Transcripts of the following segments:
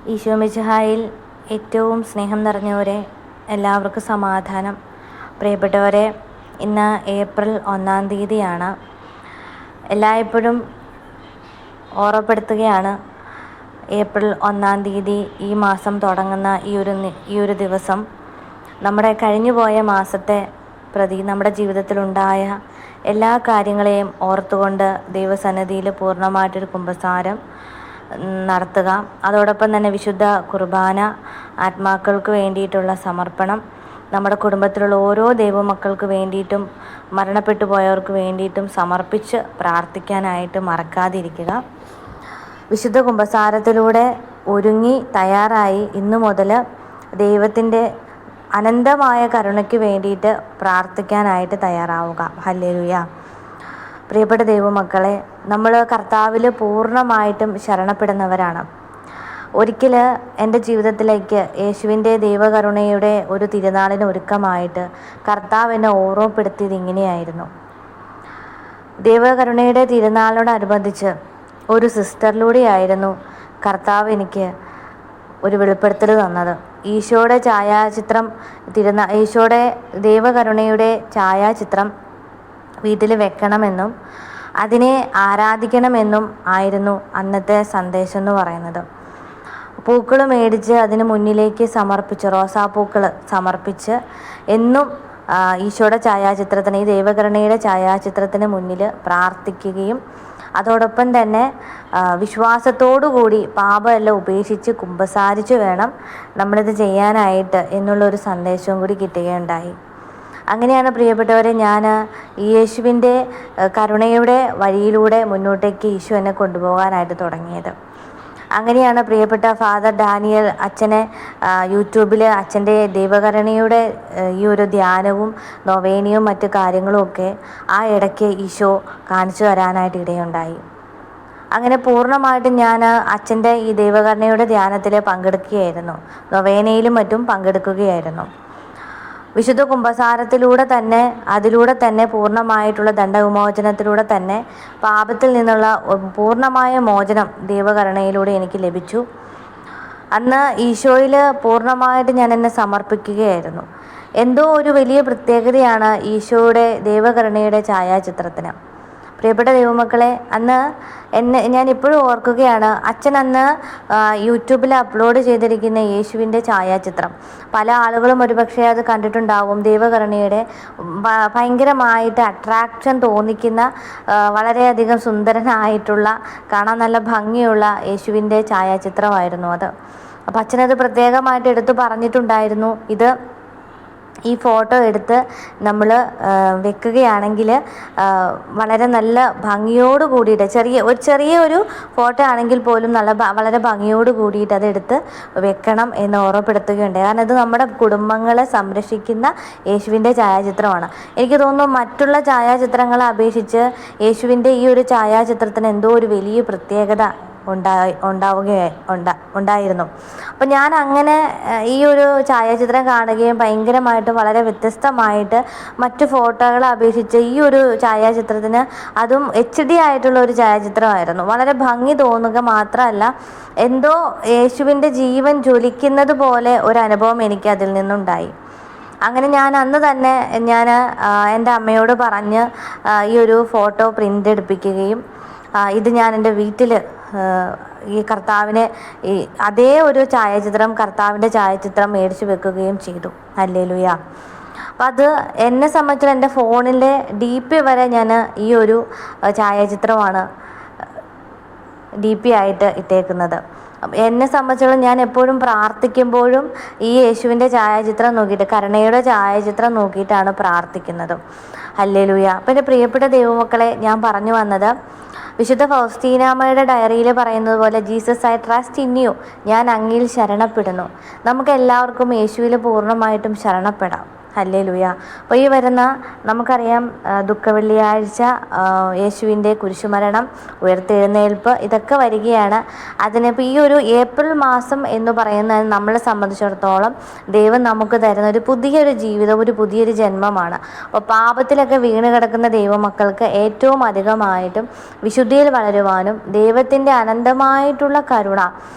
ഈശോ മിശിഹായിൽ ഏറ്റവും സ്നേഹം നിറഞ്ഞവരെ, എല്ലാവർക്കും സമാധാനം. പ്രിയപ്പെട്ടവരെ, ഇന്ന് ഏപ്രിൽ 1-ാം തീയതിയാണ്. എല്ലായ്പ്പോഴും ഓർമ്മപ്പെടുത്തുകയാണ്, ഏപ്രിൽ 1-ാം തീയതി ഈ മാസം തുടങ്ങുന്ന ഈ ഒരു ദിവസം നമ്മുടെ കഴിഞ്ഞുപോയ മാസത്തെ പ്രതി നമ്മുടെ ജീവിതത്തിലുണ്ടായ എല്ലാ കാര്യങ്ങളെയും ഓർത്തുകൊണ്ട് ദൈവസന്നിധിയിൽ പൂർണ്ണമായിട്ടൊരു കുമ്പസാരം നടത്തുക. അതോടൊപ്പം തന്നെ വിശുദ്ധ കുർബാന, ആത്മാക്കൾക്ക് വേണ്ടിയിട്ടുള്ള സമർപ്പണം, നമ്മുടെ കുടുംബത്തിലുള്ള ഓരോ ദൈവമക്കൾക്ക് വേണ്ടിയിട്ടും മരണപ്പെട്ടു പോയവർക്ക് വേണ്ടിയിട്ടും സമർപ്പിച്ച് പ്രാർത്ഥിക്കാനായിട്ട് മറക്കാതിരിക്കുക. വിശുദ്ധ കുമ്പസാരത്തിലൂടെ ഒരുങ്ങി തയ്യാറായി ഇന്നു മുതൽ ദൈവത്തിൻ്റെ അനന്തമായ കരുണയ്ക്ക് വേണ്ടിയിട്ട് പ്രാർത്ഥിക്കാനായിട്ട് തയ്യാറാവുക. ഹല്ലേലൂയ. പ്രിയപ്പെട്ട ദൈവമക്കളെ, നമ്മൾ കർത്താവിൽ പൂർണ്ണമായിട്ടും ശരണപ്പെടുന്നവരാണ്. ഒരിക്കൽ എൻ്റെ ജീവിതത്തിലേക്ക് യേശുവിൻ്റെ ദൈവകരുണയുടെ ഒരു തിരുനാളിന് ഒരുക്കമായിട്ട് കർത്താവ് എന്നെ ഓർമ്മപ്പെടുത്തിയത് ഇങ്ങനെയായിരുന്നു. ദൈവകരുണയുടെ തിരുനാളിനോടനുബന്ധിച്ച് ഒരു സിസ്റ്ററിലൂടെയായിരുന്നു കർത്താവ് എനിക്ക് ഒരു വെളിപ്പെടുത്തൽ തന്നത്. ഈശോയുടെ ഛായാചിത്രം ഈശോയുടെ ദൈവകരുണയുടെ ഛായാചിത്രം വീട്ടിൽ വെക്കണമെന്നും അതിനെ ആരാധിക്കണമെന്നും ആയിരുന്നു അന്നത്തെ സന്ദേശം എന്ന് പറയുന്നത്. പൂക്കൾ മേടിച്ച് അതിന് മുന്നിലേക്ക് സമർപ്പിച്ച്, റോസാപ്പൂക്കൾ സമർപ്പിച്ച് എന്നും ഈശോയുടെ ഛായാചിത്രത്തിന്, ഈ ദൈവകരുണയുടെ ഛായാചിത്രത്തിന് മുന്നിൽ പ്രാർത്ഥിക്കുകയും അതോടൊപ്പം തന്നെ വിശ്വാസത്തോടുകൂടി പാപമെല്ലാം ഉപേക്ഷിച്ച് കുമ്പസാരിച്ച് വേണം നമ്മളിത് ചെയ്യാനായിട്ട് എന്നുള്ളൊരു സന്ദേശവും കൂടി കിട്ടുകയുണ്ടായി. അങ്ങനെയാണ് പ്രിയപ്പെട്ടവരെ, ഞാൻ യേശുവിൻ്റെ കരുണയുടെ വഴിയിലൂടെ മുന്നോട്ടേക്ക് ഈശോ എന്നെ കൊണ്ടുപോകാനായിട്ട് തുടങ്ങിയത്. അങ്ങനെയാണ് പ്രിയപ്പെട്ട ഫാദർ ഡാനിയൽ അച്ഛനെ യൂട്യൂബിൽ അച്ഛൻ്റെ ദൈവകരുണയുടെ ഈ ഒരു ധ്യാനവും നൊവേനയും മറ്റു കാര്യങ്ങളും ഒക്കെ ആ ഇടയ്ക്ക് ഈശോ കാണിച്ചു തരാനായിട്ട് ഇടയുണ്ടായി. അങ്ങനെ പൂർണ്ണമായിട്ടും ഞാൻ അച്ഛൻ്റെ ഈ ദൈവകരുണയുടെ ധ്യാനത്തിൽ പങ്കെടുക്കുകയായിരുന്നു, നൊവേനയിലും മറ്റും പങ്കെടുക്കുകയായിരുന്നു. വിശുദ്ധ കുമ്പസാരത്തിലൂടെ തന്നെ, അതിലൂടെ തന്നെ പൂർണ്ണമായിട്ടുള്ള ദണ്ഡവിമോചനത്തിലൂടെ തന്നെ പാപത്തിൽ നിന്നുള്ള പൂർണ്ണമായ മോചനം ദൈവകരുണയിലൂടെ എനിക്ക് ലഭിച്ചു. അന്ന് ഈശോയിൽ പൂർണ്ണമായിട്ട് ഞാൻ എന്നെ സമർപ്പിക്കുകയായിരുന്നു. എന്തോ ഒരു വലിയ പ്രത്യേകതയാണ് ഈശോയുടെ ദൈവകരുണയുടെ ഛായാചിത്രത്തിന്. പ്രിയപ്പെട്ട ദൈവമക്കളെ, അന്ന് ഞാൻ ഇപ്പോഴും ഓർക്കുകയാണ്, അച്ഛൻ അന്ന് യൂട്യൂബിൽ അപ്ലോഡ് ചെയ്തിരിക്കുന്ന യേശുവിൻ്റെ ഛായാചിത്രം പല ആളുകളും ഒരുപക്ഷെ അത് കണ്ടിട്ടുണ്ടാവും. ദൈവകരുണയുടെ ഭയങ്കരമായിട്ട് അട്രാക്ഷൻ തോന്നിക്കുന്ന, വളരെയധികം സുന്ദരനായിട്ടുള്ള, കാണാൻ നല്ല ഭംഗിയുള്ള യേശുവിൻ്റെ ഛായാചിത്രമായിരുന്നു അത്. അപ്പം അച്ഛനത് പ്രത്യേകമായിട്ട് എടുത്തു പറഞ്ഞിട്ടുണ്ടായിരുന്നു, ഈ ഫോട്ടോ എടുത്ത് നമ്മൾ വെക്കുകയാണെങ്കിൽ വളരെ നല്ല ഭംഗിയോട് കൂടിയിട്ട്, ചെറിയൊരു ഫോട്ടോ ആണെങ്കിൽ പോലും വളരെ ഭംഗിയോട് കൂടിയിട്ട് അതെടുത്ത് വെക്കണം എന്ന് ഓർമ്മപ്പെടുത്തുകയുണ്ട്. കാരണം ഇത് നമ്മുടെ കുടുംബങ്ങളെ സംരക്ഷിക്കുന്ന യേശുവിൻ്റെ ഛായാചിത്രമാണ്. എനിക്ക് തോന്നുന്നു മറ്റുള്ള ഛായാചിത്രങ്ങളെ അപേക്ഷിച്ച് യേശുവിൻ്റെ ഈ ഒരു ഛായാചിത്രത്തിന് എന്തോ ഒരു വലിയ പ്രത്യേകത ഉണ്ടായിരുന്നു. അപ്പം ഞാൻ അങ്ങനെ ഈ ഒരു ഛായാചിത്രം കാണുകയും ഭയങ്കരമായിട്ട് വളരെ വ്യത്യസ്തമായിട്ട് മറ്റു ഫോട്ടോകളെ അപേക്ഷിച്ച് ഈ ഒരു ഛായാചിത്രത്തിന്, അതും HD ആയിട്ടുള്ള ഒരു ഛായാചിത്രമായിരുന്നു. വളരെ ഭംഗി തോന്നുക മാത്രമല്ല, എന്തോ യേശുവിൻ്റെ ജീവൻ ജ്വലിക്കുന്നത് പോലെ ഒരു അനുഭവം എനിക്ക് അതിൽ നിന്നുണ്ടായി. അങ്ങനെ ഞാൻ അന്ന് തന്നെ എൻ്റെ അമ്മയോട് പറഞ്ഞ് ഈ ഒരു ഫോട്ടോ പ്രിൻ്റ് എടുപ്പിക്കുകയും ഇത് ഞാൻ എൻ്റെ വീട്ടിൽ ഈ കർത്താവിനെ അതേ ഒരു കർത്താവിൻ്റെ ഛായാചിത്രം മേടിച്ച് വെക്കുകയും ചെയ്തു. ഹല്ലേലൂയ. അപ്പം അത് എന്നെ സംബന്ധിച്ച് എൻ്റെ ഫോണിലെ DP വരെ ഞാൻ ഈ ഒരു ഛായാചിത്രമാണ് DP ആയിട്ട് ഇട്ടേക്കുന്നത്. എന്നെ സംബന്ധിച്ചോളം ഞാൻ എപ്പോഴും പ്രാർത്ഥിക്കുമ്പോഴും ഈ യേശുവിൻ്റെ ഛായാചിത്രം നോക്കിയിട്ട്, കരുണയുടെ ഛായാചിത്രം നോക്കിയിട്ടാണ് പ്രാർത്ഥിക്കുന്നത്. ഹല്ലേലൂയ. അപ്പം എൻ്റെ പ്രിയപ്പെട്ട ദൈവമക്കളെ, ഞാൻ പറഞ്ഞു വന്നത്, വിശുദ്ധ ഫൗസ്റ്റീനാമ്മയുടെ ഡയറിയിൽ പറയുന്നത് പോലെ, Jesus I trust in you, ഞാൻ അങ്ങിൽ ശരണപ്പെടുന്നു. നമുക്ക് എല്ലാവർക്കും യേശുവിൽ പൂർണ്ണമായിട്ടും ശരണപ്പെടാം. ഹല്ലേലൂയ. അപ്പോൾ ഈ വരുന്ന നമുക്കറിയാം ദുഃഖവെള്ളിയാഴ്ച, യേശുവിൻ്റെ കുരിശുമരണം, ഉയർത്തെഴുന്നേൽപ്പ്, ഇതൊക്കെ വരികയാണ്. അതിനിപ്പോൾ ഈ ഒരു ഏപ്രിൽ മാസം എന്ന് പറയുന്നത് നമ്മളെ സംബന്ധിച്ചിടത്തോളം ദൈവം നമുക്ക് തരുന്ന ഒരു പുതിയൊരു ജീവിതം, ഒരു പുതിയൊരു ജന്മമാണ്. അപ്പോൾ പാപത്തിലൊക്കെ വീണ് കിടക്കുന്ന ദൈവമക്കൾക്ക് ഏറ്റവും അധികമായിട്ടും വിശുദ്ധിയിൽ വളരുവാനും ദൈവത്തിൻ്റെ അനന്തമായിട്ടുള്ള കരുണ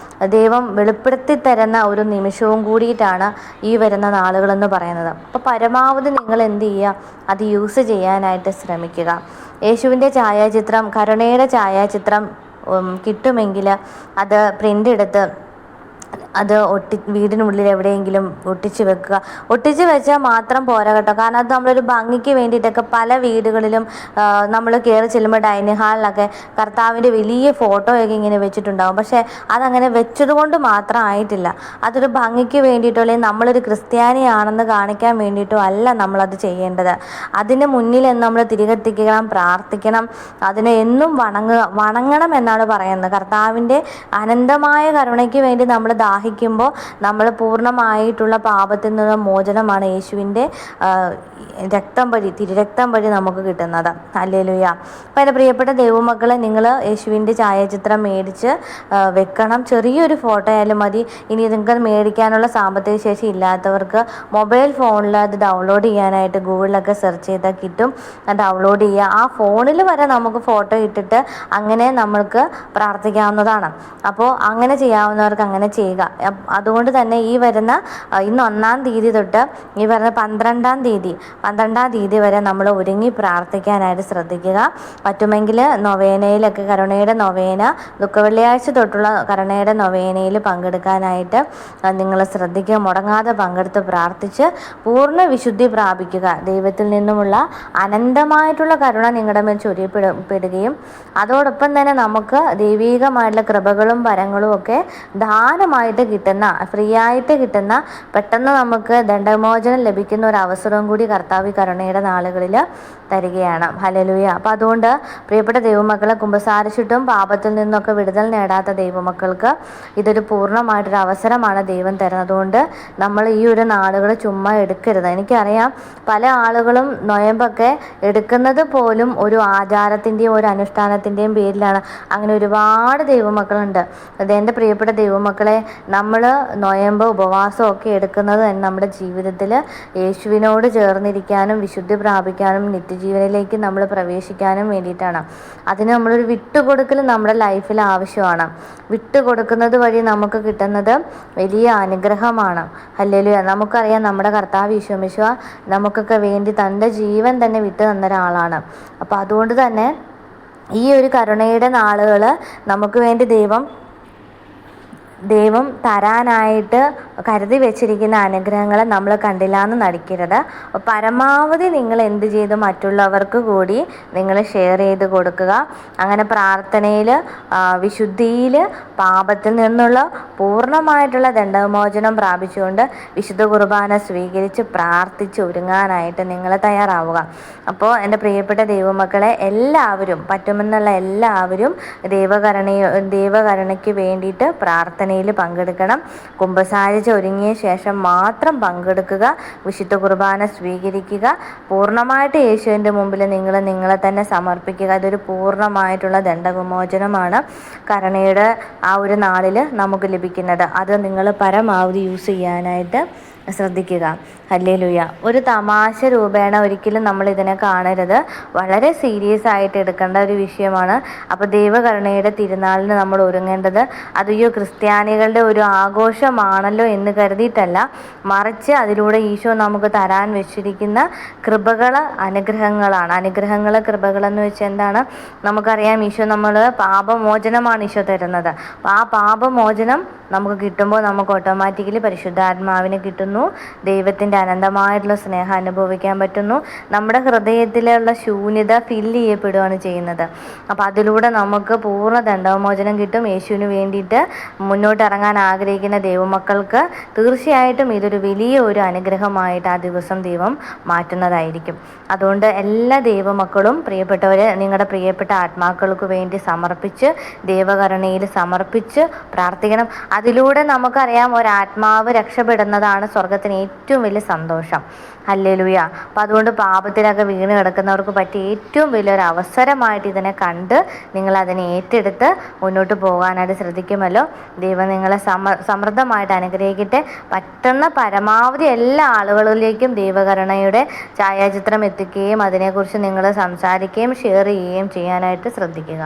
ദൈവം വെളിപ്പെടുത്തി തരുന്ന ഒരു നിമിഷവും കൂടിയിട്ടാണ് ഈ വരുന്ന നാളുകളെന്ന് പറയുന്നത്. അപ്പോൾ പരമാവധി നിങ്ങൾ എന്ത് ചെയ്യുക, അത് യൂസ് ചെയ്യാനായിട്ട് ശ്രമിക്കുക. യേശുവിൻ്റെ ഛായാചിത്രം, കരുണയുടെ ഛായാചിത്രം കിട്ടുമെങ്കിൽ അത് പ്രിൻ്റ് എടുത്ത് അത് വീടിനുള്ളിൽ എവിടെയെങ്കിലും ഒട്ടിച്ച് വെക്കുക. ഒട്ടിച്ച് വെച്ചാൽ മാത്രം പോരാ കേട്ടോ. കാരണം അത് നമ്മളൊരു ഭംഗിക്ക് വേണ്ടിയിട്ടൊക്കെ പല വീടുകളിലും നമ്മൾ കയറി ചെല്ലുമ്പോൾ ഡൈനിങ് ഹാളിലൊക്കെ കർത്താവിൻ്റെ വലിയ ഫോട്ടോയൊക്കെ ഇങ്ങനെ വെച്ചിട്ടുണ്ടാകും. പക്ഷേ അതങ്ങനെ വെച്ചതുകൊണ്ട് മാത്രം ആയിട്ടില്ല. അതൊരു ഭംഗിക്ക് വേണ്ടിയിട്ടോ അല്ലെങ്കിൽ നമ്മളൊരു ക്രിസ്ത്യാനിയാണെന്ന് കാണിക്കാൻ വേണ്ടിയിട്ടോ അല്ല നമ്മളത് ചെയ്യേണ്ടത്. അതിന് മുന്നിൽ നമ്മൾ തിരികെത്തിക്കണം, പ്രാർത്ഥിക്കണം, അതിനെ എന്നും വണങ്ങണം എന്നാണ് പറയുന്നത്. കർത്താവിൻ്റെ അനന്തമായ കരുണയ്ക്ക് വേണ്ടി നമ്മൾ ദാഹിക്കുമ്പോൾ നമ്മൾ പൂർണ്ണമായിട്ടുള്ള പാപത്തിൽ നിന്നുള്ള മോചനമാണ് യേശുവിൻ്റെ തിരുരക്തം വഴി നമുക്ക് കിട്ടുന്നത്. ഹല്ലേലൂയ. അപ്പോൾ എൻ്റെ പ്രിയപ്പെട്ട ദൈവമക്കളെ, നിങ്ങൾ യേശുവിൻ്റെ ഛായാചിത്രം മേടിച്ച് വെക്കണം. ചെറിയൊരു ഫോട്ടോ ആയാലും മതി. ഇനി നിങ്ങൾക്ക് മേടിക്കാനുള്ള സാമ്പത്തിക ശേഷി ഇല്ലാത്തവർക്ക് മൊബൈൽ ഫോണിൽ അത് ഡൗൺലോഡ് ചെയ്യാനായിട്ട് ഗൂഗിളിലൊക്കെ സെർച്ച് ചെയ്താൽ കിട്ടും. ഡൗൺലോഡ് ചെയ്യുക. ആ ഫോണിൽ വരെ നമുക്ക് ഫോട്ടോ ഇട്ടിട്ട് അങ്ങനെ നമ്മൾക്ക് പ്രാർത്ഥിക്കാവുന്നതാണ്. അപ്പോൾ അങ്ങനെ ചെയ്യാവുന്നവർക്ക് അങ്ങനെ ചെയ്യുക. അതുകൊണ്ട് തന്നെ ഈ വരുന്ന ഇന്ന് 1-ാം തീയതി തൊട്ട് ഈ വരുന്ന 12-ാം തീയതി വരെ നമ്മൾ ഒരുങ്ങി പ്രാർത്ഥിക്കാനായിട്ട് ശ്രദ്ധിക്കുക. പറ്റുമെങ്കിൽ നൊവേനയിലൊക്കെ, കരുണയുടെ നൊവേന, ദുഃഖവെള്ളിയാഴ്ച തൊട്ടുള്ള കരുണയുടെ നൊവേനയിൽ പങ്കെടുക്കാനായിട്ട് നിങ്ങൾ ശ്രദ്ധിക്കുക. മുടങ്ങാതെ പങ്കെടുത്ത് പ്രാർത്ഥിച്ച് പൂർണ്ണ വിശുദ്ധി പ്രാപിക്കുക. ദൈവത്തിൽ നിന്നുമുള്ള അനന്തമായിട്ടുള്ള കരുണ നിങ്ങളുടെ മേൽ ചൊരിയപ്പെടുകയും അതോടൊപ്പം തന്നെ നമുക്ക് ദൈവീകമായിട്ടുള്ള കൃപകളും വരങ്ങളും ഒക്കെ ദാനമായിട്ട് കിട്ടുന്ന, ഫ്രീ ആയിട്ട് കിട്ടുന്ന, പെട്ടെന്ന് നമുക്ക് ദണ്ഡമോചനം ലഭിക്കുന്ന ഒരു അവസരവും കൂടി കർത്താവ് കരുണയുടെ നാളുകളിൽ തരികയാണ്. ഹല്ലേലൂയ. അപ്പോൾ അതുകൊണ്ട് പ്രിയപ്പെട്ട ദൈവമക്കളെ, കുമ്പസാരിച്ചിട്ടും പാപത്തിൽ നിന്നൊക്കെ വിടുതൽ നേടാത്ത ദൈവമക്കൾക്ക് ഇതൊരു പൂർണ്ണമായിട്ടൊരു അവസരമാണ് ദൈവം തരുന്നത്. അതുകൊണ്ട് നമ്മൾ ഈ ഒരു നാളുകൾ ചുമ്മാ എടുക്കരുത്. എനിക്കറിയാം പല ആളുകളും നൊയമ്പൊക്കെ എടുക്കുന്നത് പോലും ഒരു ആചാരത്തിൻ്റെയും ഒരു അനുഷ്ഠാനത്തിൻ്റെയും പേരിലാണ്. അങ്ങനെ ഒരുപാട് ദൈവമക്കളുണ്ട്. എൻ്റെ പ്രിയപ്പെട്ട ദൈവമക്കളെ, നമ്മൾ നൊയമ്പ്, ഉപവാസം ഒക്കെ എടുക്കുന്നത് നമ്മുടെ ജീവിതത്തിൽ യേശുവിനോട് ചേർന്നിരിക്കാനും വിശുദ്ധി പ്രാപിക്കാനും നിത്യജീവനിലേക്ക് നമ്മൾ പ്രവേശിക്കാനും വേണ്ടിയിട്ടാണ്. അതിന് നമ്മളൊരു വിട്ടുകൊടുക്കൽ നമ്മുടെ ലൈഫിൽ ആവശ്യമാണ്. വിട്ടുകൊടുക്കുന്നത് വഴി നമുക്ക് കിട്ടുന്നത് വലിയ അനുഗ്രഹമാണ്. ഹല്ലേലൂയ. നമുക്കറിയാം നമ്മുടെ കർത്താവ് ഈശോ മിശിഹ നമുക്കൊക്കെ വേണ്ടി തൻ്റെ ജീവൻ തന്നെ വിട്ടു തന്ന ഒരാളാണ്. അപ്പോൾ അതുകൊണ്ട് തന്നെ ഈ ഒരു കരുണയുടെ നാളുകൾ നമുക്ക് വേണ്ടി ദൈവം തരാനായിട്ട് കരുതി വെച്ചിരിക്കുന്ന അനുഗ്രഹങ്ങളെ നമ്മൾ കണ്ടില്ല എന്ന് നടിക്കരുത്. പരമാവധി നിങ്ങൾ എന്ത് ചെയ്ത് മറ്റുള്ളവർക്ക് കൂടി നിങ്ങൾ ഷെയർ ചെയ്ത് കൊടുക്കുക. അങ്ങനെ പ്രാർത്ഥനയിൽ, വിശുദ്ധിയിൽ, പാപത്തിൽ നിന്നുള്ള പൂർണ്ണമായിട്ടുള്ള ദണ്ഡവിമോചനം പ്രാപിച്ചുകൊണ്ട് വിശുദ്ധ കുർബാന സ്വീകരിച്ച് പ്രാർത്ഥിച്ച് ഒരുങ്ങാനായിട്ട് നിങ്ങൾ തയ്യാറാവുക. അപ്പോൾ എൻ്റെ പ്രിയപ്പെട്ട ദൈവമക്കളെ, എല്ലാവരും, പറ്റുമെന്നുള്ള എല്ലാവരും ദൈവകരുണയ്ക്ക് വേണ്ടിയിട്ട് പ്രാർത്ഥന പങ്കെടുക്കണം. കുമ്പസാരിച്ച് ഒരുങ്ങിയ ശേഷം മാത്രം പങ്കെടുക്കുക. വിശുദ്ധ കുർബാന സ്വീകരിക്കുക. പൂർണ്ണമായിട്ട് യേശുവിൻ്റെ മുമ്പിൽ നിങ്ങളെ തന്നെ സമർപ്പിക്കുക. ഇതൊരു പൂർണ്ണമായിട്ടുള്ള ദണ്ഡവിമോചനമാണ് കരുണയുടെ ആ ഒരു നാളിൽ നമുക്ക് ലഭിക്കുന്നത്. അത് നിങ്ങൾ പരമാവധി യൂസ് ചെയ്യാനായിട്ട് ശ്രദ്ധിക്കുക. ഹല്ലേലൂയ. ഒരു തമാശ രൂപേണ ഒരിക്കലും നമ്മൾ ഇതിനെ കാണരുത്. വളരെ സീരിയസ് ആയിട്ട് എടുക്കേണ്ട ഒരു വിഷയമാണ്. അപ്പോൾ ദൈവകരുണയുടെ തിരുനാളിന് നമ്മൾ ഒരുങ്ങേണ്ടത് അതൊരു ക്രിസ്ത്യാനികളുടെ ഒരു ആഘോഷമാണല്ലോ എന്ന് കരുതിയിട്ടല്ല, മറിച്ച് അതിലൂടെ ഈശോ നമുക്ക് തരാൻ വെച്ചിരിക്കുന്ന കൃപകൾ, അനുഗ്രഹങ്ങൾ, കൃപകളെന്ന് വെച്ചാൽ എന്താണ്? നമുക്കറിയാം, ഈശോ പാപമോചനമാണ് ഈശോ തരുന്നത്. അപ്പോൾ ആ പാപമോചനം നമുക്ക് കിട്ടുമ്പോൾ നമുക്ക് ഓട്ടോമാറ്റിക്കലി പരിശുദ്ധാത്മാവിനെ കിട്ടുന്നു. ദൈവത്തിൻ്റെ അനന്തമായിട്ടുള്ള സ്നേഹം അനുഭവിക്കാൻ പറ്റുന്നു. നമ്മുടെ ഹൃദയത്തിലുള്ള ശൂന്യത ഫില്ല് ചെയ്യപ്പെടുകയാണ് ചെയ്യുന്നത്. അപ്പോൾ അതിലൂടെ നമുക്ക് പൂർണ്ണ ദണ്ഡവിമോചനം കിട്ടും. യേശുവിന് വേണ്ടിയിട്ട് മുന്നോട്ടിറങ്ങാൻ ആഗ്രഹിക്കുന്ന ദൈവമക്കൾക്ക് തീർച്ചയായിട്ടും ഇതൊരു വലിയ ഒരു അനുഗ്രഹമായിട്ട് ആ ദിവസം ദൈവം മാറ്റുന്നതായിരിക്കും. അതുകൊണ്ട് എല്ലാ ദൈവമക്കളും, പ്രിയപ്പെട്ടവരെ, നിങ്ങളുടെ പ്രിയപ്പെട്ട ആത്മാക്കൾക്ക് വേണ്ടി സമർപ്പിച്ച് ദൈവകരുണയിൽ സമർപ്പിച്ച് പ്രാർത്ഥിക്കണം. അതിലൂടെ നമുക്കറിയാം ഒരാത്മാവ് രക്ഷപ്പെടുന്നതാണ് സ്വർഗത്തിന് ഏറ്റവും വലിയ സന്തോഷം. ഹല്ലേലൂയ. അപ്പം അതുകൊണ്ട് പാപത്തിലൊക്കെ വീണ് കിടക്കുന്നവർക്ക് പറ്റിയ ഏറ്റവും വലിയൊരു അവസരമായിട്ട് ഇതിനെ കണ്ട് നിങ്ങൾ അതിനെ ഏറ്റെടുത്ത് മുന്നോട്ട് പോകാനായിട്ട് ശ്രദ്ധിക്കുമല്ലോ. ദൈവം നിങ്ങളെ സമൃദ്ധമായിട്ട് അനുഗ്രഹിക്കട്ടെ. പറ്റുന്ന പരമാവധി എല്ലാ ആളുകളിലേക്കും ദൈവകരുണയുടെ ഛായാചിത്രം എത്തിക്കുകയും അതിനെക്കുറിച്ച് നിങ്ങൾ സംസാരിക്കുകയും ഷെയർ ചെയ്യുകയും ചെയ്യാനായിട്ട് ശ്രദ്ധിക്കുക.